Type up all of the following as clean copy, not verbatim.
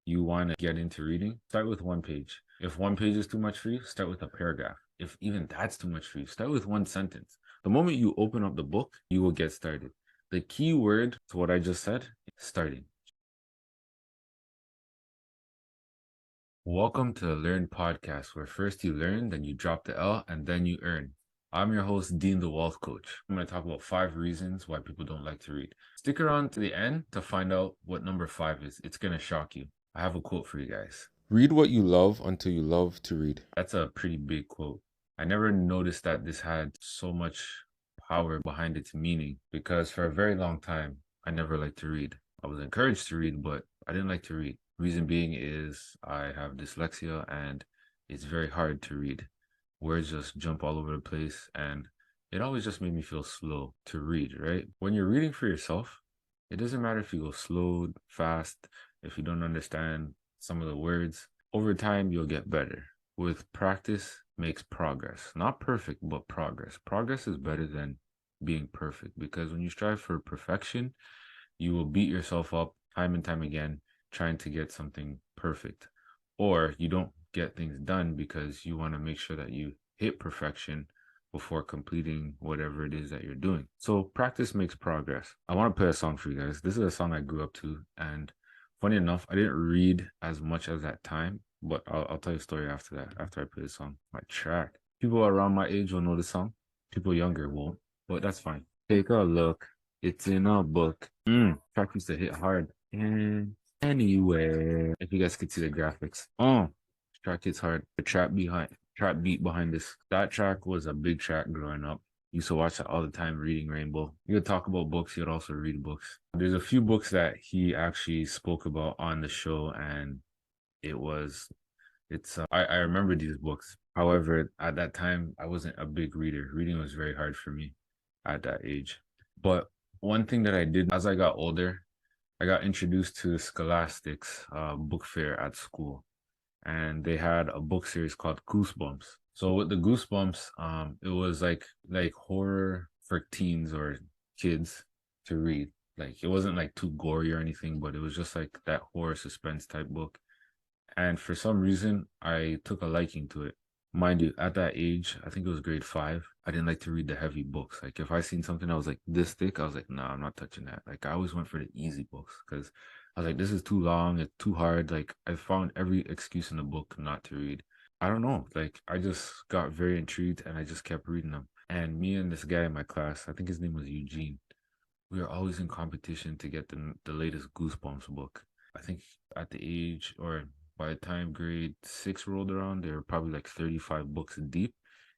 you want to get into reading, start with one page. If one page is too much for you, start with a paragraph. If even that's too much for you, start with one sentence. The moment you open up the book, you will get started. The key word to what I just said, starting. Welcome to the Learn Podcast, where first you learn, then you drop the L, and then you earn. I'm your host, Dean the Wealth Coach. I'm going to talk about 5 reasons why people don't like to read. Stick around to the end to find out what number 5 is. It's going to shock you. I have a quote for you guys. Read what you love until you love to read. That's a pretty big quote. I never noticed that this had so much power behind its meaning because for a very long time, I never liked to read. I was encouraged to read, but I didn't like to read. Reason being is I have dyslexia and it's very hard to read. Words just jump all over the place and it always just made me feel slow to read, right? When you're reading for yourself, it doesn't matter if you go slow, fast, if you don't understand some of the words. Over time, you'll get better. With practice makes progress. Not perfect, but progress. Progress is better than being perfect because when you strive for perfection, you will beat yourself up time and time again trying to get something perfect, or you don't get things done because you want to make sure that you hit perfection before completing whatever it is that you're doing. So practice makes progress. I want to play a song for you guys. This is a song I grew up to, and funny enough, I didn't read as much as that time, but I'll tell you a story after that, after I play the song. My track. People around my age will know the song. People younger won't, but that's fine. Take a look. It's in a book. Track used to hit hard. And anywhere, if you guys could see the graphics. Track hits hard. The trap beat behind this. That track was a big track growing up. Used to watch that all the time, Reading Rainbow. You would talk about books, you'd also read books. There's a few books that he actually spoke about on the show, and I remember these books. However, at that time, I wasn't a big reader. Reading was very hard for me at that age. But one thing that I did as I got older, I got introduced to Scholastics book fair at school, and they had a book series called Goosebumps. So with the Goosebumps, it was like horror for teens or kids to read. Like it wasn't like too gory or anything, but it was just like that horror suspense type book. And for some reason, I took a liking to it. Mind you, at that age, I think it was grade 5, I didn't like to read the heavy books. Like if I seen something that was like this thick, I was like, nah, I'm not touching that. Like I always went for the easy books because I was like, this is too long, it's too hard. Like I found every excuse in the book not to read. I don't know. Like I just got very intrigued and I just kept reading them. And me and this guy in my class, I think his name was Eugene, we were always in competition to get the latest Goosebumps book. I think at the age or by the time grade 6 rolled around, there were probably like 35 books deep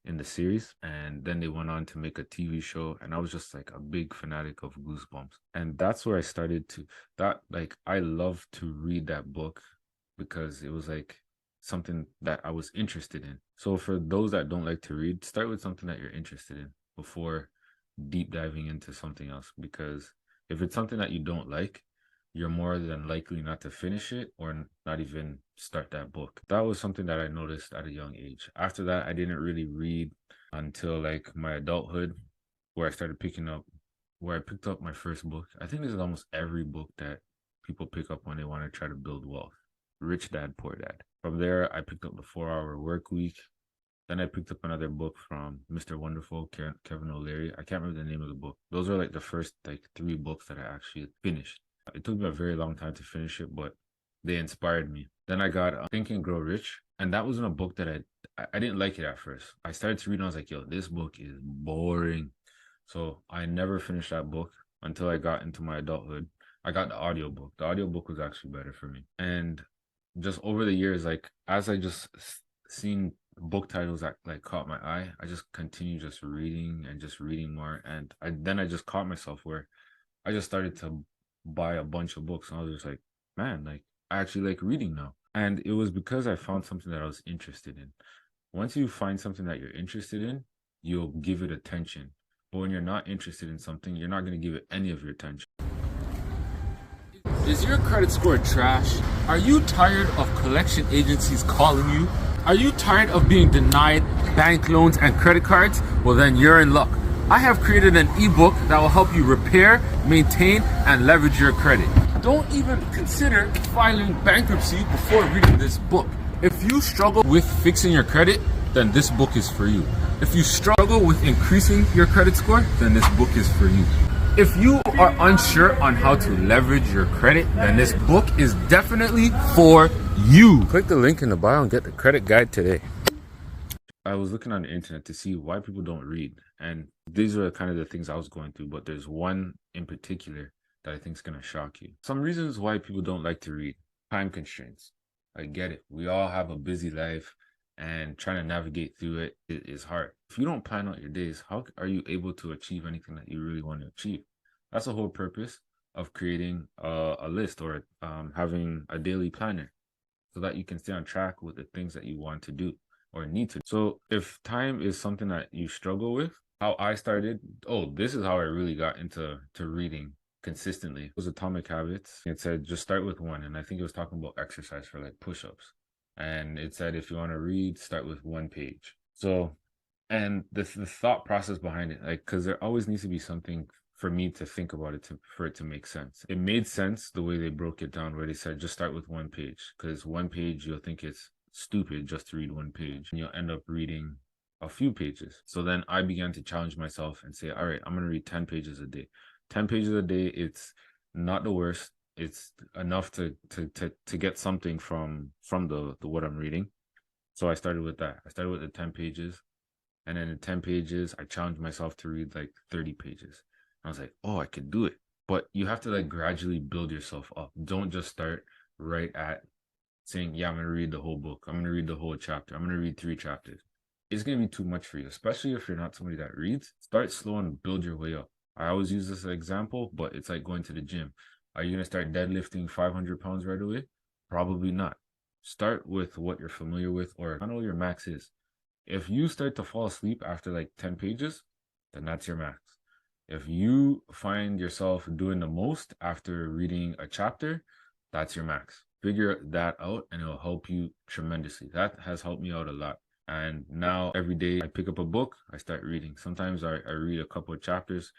in the series. And then they went on to make a TV show. And I was just like a big fanatic of Goosebumps. And that's where I started I love to read that book because it was like something that I was interested in. So for those that don't like to read, start with something that you're interested in before deep diving into something else. Because if it's something that you don't like, you're more than likely not to finish it or not even start that book. That was something that I noticed at a young age. After that, I didn't really read until like my adulthood, where I picked up my first book. I think this is almost every book that people pick up when they want to try to build wealth. Rich Dad, Poor Dad. From there, I picked up the 4-Hour Work Week. Then I picked up another book from Mr. Wonderful, Kevin O'Leary. I can't remember the name of the book. Those are like the first 3 books that I actually finished. It took me a very long time to finish it, but they inspired me. Then I got Think and Grow Rich, and that wasn't a book that I didn't like it at first. I started to read and I was like, yo, this book is boring. So I never finished that book until I got into my adulthood. I got the audiobook. The audiobook was actually better for me. And just over the years, like as I just seen book titles that like caught my eye, I just continued just reading and just reading more. And I just caught myself where I just started to buy a bunch of books, and I was just like, man, like I actually like reading now. And it was because I found something that I was interested in. Once you find something that you're interested in, you'll give it attention. But when you're not interested in something, you're not going to give it any of your attention. Is your credit score trash? Are you tired of collection agencies calling you? Are you tired of being denied bank loans and credit cards? Well, then you're in luck. I have created an ebook that will help you repair, maintain, and leverage your credit. don't even consider filing bankruptcy before reading this book. If you struggle with fixing your credit, then this book is for you. If you struggle with increasing your credit score, then this book is for you. If you are unsure on how to leverage your credit, then this book is definitely for you. Click the link in the bio and get the credit guide today. I was looking on the internet to see why people don't read. And these are kind of the things I was going through, but there's one in particular that I think is going to shock you. Some reasons why people don't like to read. Time constraints. I get it. We all have a busy life, and trying to navigate through it is hard. If you don't plan out your days, how are you able to achieve anything that you really want to achieve? That's the whole purpose of creating a list or having a daily planner, so that you can stay on track with the things that you want to do or need to. So if time is something that you struggle with, how I started, this is how I really got into reading consistently. It was Atomic Habits. It said just start with one, and I think it was talking about exercise for like push-ups. And it said if you want to read, start with one page. So, and the thought process behind it, like, because there always needs to be something for me to think about it for it to make sense. It made sense the way they broke it down, where they said just start with one page, because one page you'll think it's stupid just to read one page, and you'll end up reading a few pages. So then I began to challenge myself and say, all right, I'm going to read 10 pages a day. 10 pages a day, it's not the worst. It's enough to get something from the what I'm reading. So I started with that. I started with the 10 pages, and then in 10 pages, I challenged myself to read like 30 pages. I was like, I could do it. But you have to like gradually build yourself up. Don't just start right at saying, yeah, I'm going to read the whole book. I'm going to read the whole chapter. I'm going to read 3 chapters. It's going to be too much for you, especially if you're not somebody that reads. Start slow and build your way up. I always use this as an example, but it's like going to the gym. Are you going to start deadlifting 500 pounds right away? Probably not. Start with what you're familiar with, or I know what your max is. If you start to fall asleep after like 10 pages, then that's your max. If you find yourself doing the most after reading a chapter, that's your max. Figure that out and it'll help you tremendously. That has helped me out a lot. And now every day I pick up a book, I start reading. Sometimes I read a couple of chapters,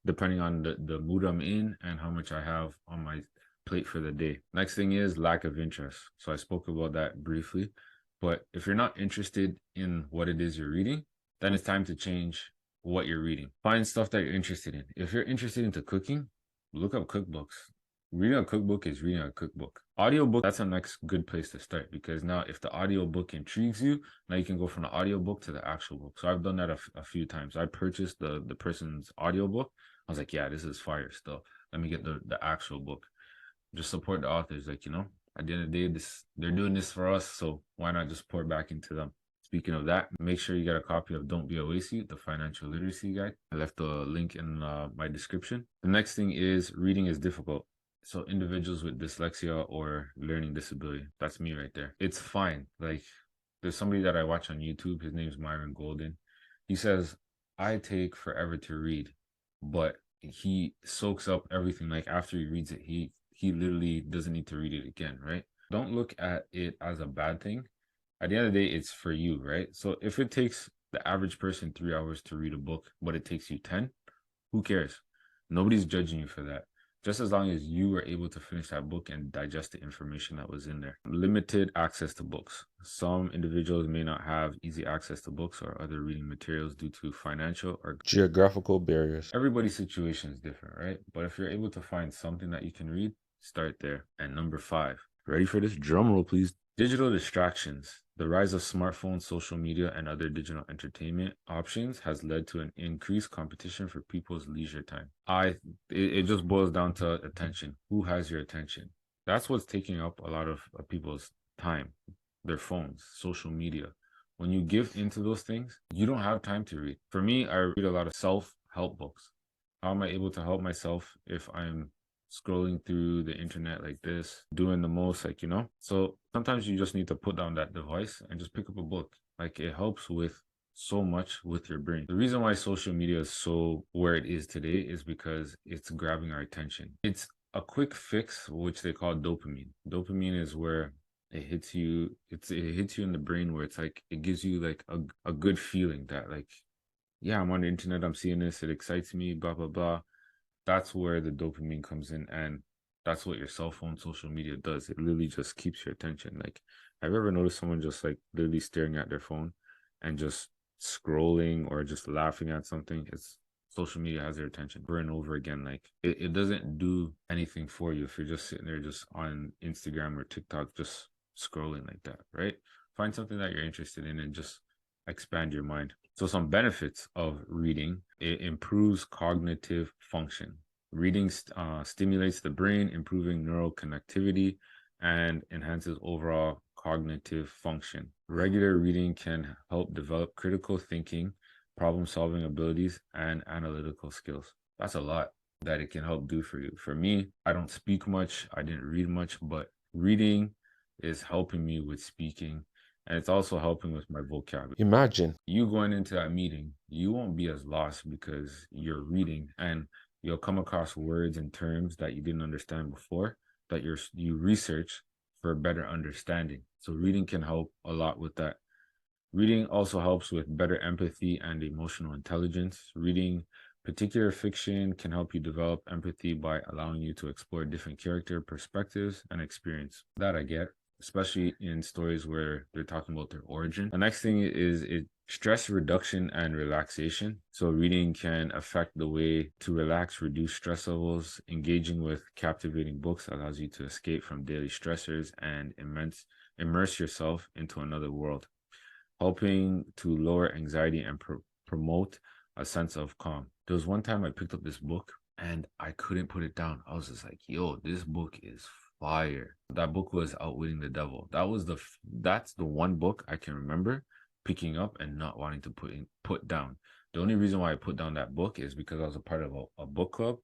depending on the mood I'm in and how much I have on my plate for the day. Next thing is lack of interest. So I spoke about that briefly. But if you're not interested in what it is you're reading, then it's time to change what you're reading. Find stuff that you're interested in. If you're interested into cooking, look up cookbooks. Reading a cookbook is reading a cookbook. Audiobook, that's a next good place to start, because now if the audiobook intrigues you, now you can go from the audiobook to the actual book. So I've done that a few times. I purchased the person's audiobook. I was like, yeah, this is fire still. Let me get the actual book. Just support the authors. Like, at the end of the day, they're doing this for us, so why not just pour back into them? Speaking of that, make sure you get a copy of Don't Be a Wastie, the financial literacy guide. I left the link in my description. The next thing is reading is difficult. So individuals with dyslexia or learning disability, that's me right there. It's fine. Like, there's somebody that I watch on YouTube. His name is Myron Golden. He says, I take forever to read, but he soaks up everything. Like, after he reads it, he literally doesn't need to read it again, right? Don't look at it as a bad thing. At the end of the day, it's for you, right? So if it takes the average person 3 hours to read a book, but it takes you 10, who cares? Nobody's judging you for that. Just as long as you were able to finish that book and digest the information that was in there. Limited access to books. Some individuals may not have easy access to books or other reading materials due to financial or geographical barriers. Everybody's situation is different, right? But if you're able to find something that you can read, start there. And number 5, ready for this? Drum roll, please. Digital distractions. The rise of smartphones, social media, and other digital entertainment options has led to an increased competition for people's leisure time. It just boils down to attention. Who has your attention? That's what's taking up a lot of people's time. Their phones, social media. When you give into those things, you don't have time to read. For me, I read a lot of self-help books. How am I able to help myself if I'm scrolling through the internet like this, doing the most, like, so sometimes you just need to put down that device and just pick up a book. Like, it helps with so much with your brain. The reason why social media is so where it is today is because it's grabbing our attention. It's a quick fix, which they call dopamine. Dopamine is where it hits you. It hits you in the brain, where it's like, it gives you like a good feeling that, like, yeah, I'm on the internet, I'm seeing this, it excites me, blah, blah, blah. That's where the dopamine comes in, and That's what your cell phone social media does. It literally just keeps your attention. Like, have you ever noticed someone just like literally staring at their phone and just scrolling or just laughing at something? It's social media has their attention over and over again. Like it doesn't do anything for you if you're just sitting there just on Instagram or TikTok just scrolling like that, right? Find something that you're interested in and just expand your mind. So some benefits of reading: it improves cognitive function. Reading stimulates the brain, improving neural connectivity and enhances overall cognitive function. Regular reading can help develop critical thinking, problem solving abilities, and analytical skills. That's a lot that it can help do for you. For me, I don't speak much, I didn't read much, but reading is helping me with speaking, and it's also helping with my vocabulary. Imagine you going into that meeting, you won't be as lost because you're reading, and you'll come across words and terms that you didn't understand before that you research for better understanding. So reading can help a lot with that. Reading also helps with better empathy and emotional intelligence. Reading particular fiction can help you develop empathy by allowing you to explore different character perspectives and experience. That I get, especially in stories where they're talking about their origin. The next thing is stress reduction and relaxation. So reading can affect the way to relax, reduce stress levels. Engaging with captivating books allows you to escape from daily stressors and immerse yourself into another world, helping to lower anxiety and promote a sense of calm. There was one time I picked up this book and I couldn't put it down. I was just like, yo, this book is fire. That book was Outwitting the Devil. That's the one book I can remember picking up and not wanting to put down. The only reason why I put down that book is because I was a part of a book club,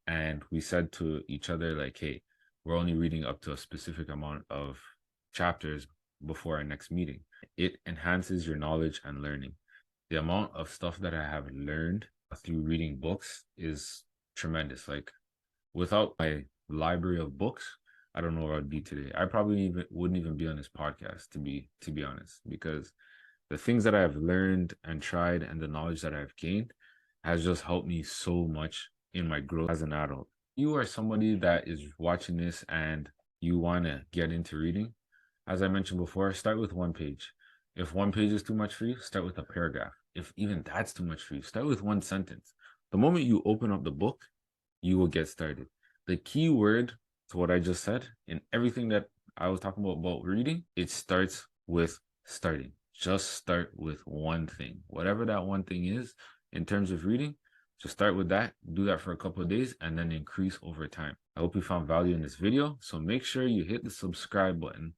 and we said to each other like, hey, we're only reading up to a specific amount of chapters before our next meeting. It enhances your knowledge and learning. The amount of stuff that I have learned through reading books is tremendous. Like, without my library of books, I don't know where I'd be today. I probably wouldn't even be on this podcast, to be honest, because the things that I've learned and tried and the knowledge that I've gained has just helped me so much in my growth as an adult. You are somebody that is watching this and you want to get into reading. As I mentioned before, start with one page. If one page is too much for you, start with a paragraph. If even that's too much for you, start with one sentence. The moment you open up the book, you will get started. The key word to what I just said in everything that I was talking about reading, it starts with starting. Just start with one thing. Whatever that one thing is in terms of reading, just start with that, do that for a couple of days, and then increase over time. I hope you found value in this video. So make sure you hit the subscribe button